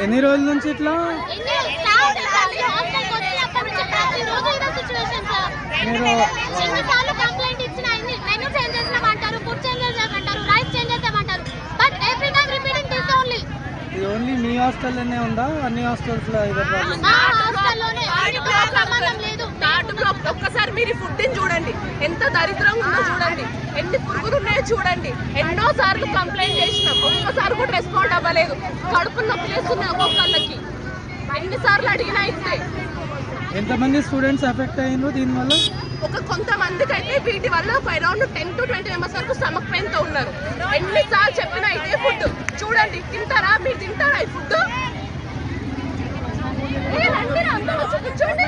ఎన్ని రోజుల నుంచి ఇట్లా ఓన్లీ మీ హాస్టల్లోనే ఉందా? అన్ని హాస్టల్స్ లో ఒక్కసారి మీరు ఫుడ్ చూడండి, ఎంత దరిద్రంగా ఉందో చూడండి, ఎన్ని పురుగులు ఉన్నాయో చూడండి. ఎన్నో సార్లు కంప్లైంట్ చేసినాం, ఒక్కసారి కూడా రెస్పాండ్ అవ్వలేదు. కడుపు నొప్పి చేస్తున్నాయి ఒక్కొక్కళ్ళకి, ఎన్నిసార్లు అడిగినా ఇస్తే. ఎంతమంది స్టూడెంట్స్ ఎఫెక్ట్ అయ్యారు దీనివల్ల? కొంతమందికి అయితే వీటి వల్ల ఒక అరౌండ్ 10 to 20 మెంబర్స్ వరకు స్టమక్ పెయిన్ తో ఉన్నారు. ఎన్నిసార్లు చెప్పినా ఇదే ఫుడ్ చూడండి. తింటారా మీరు? తింటారా ఈ ఫుడ్? కూర్చోండి.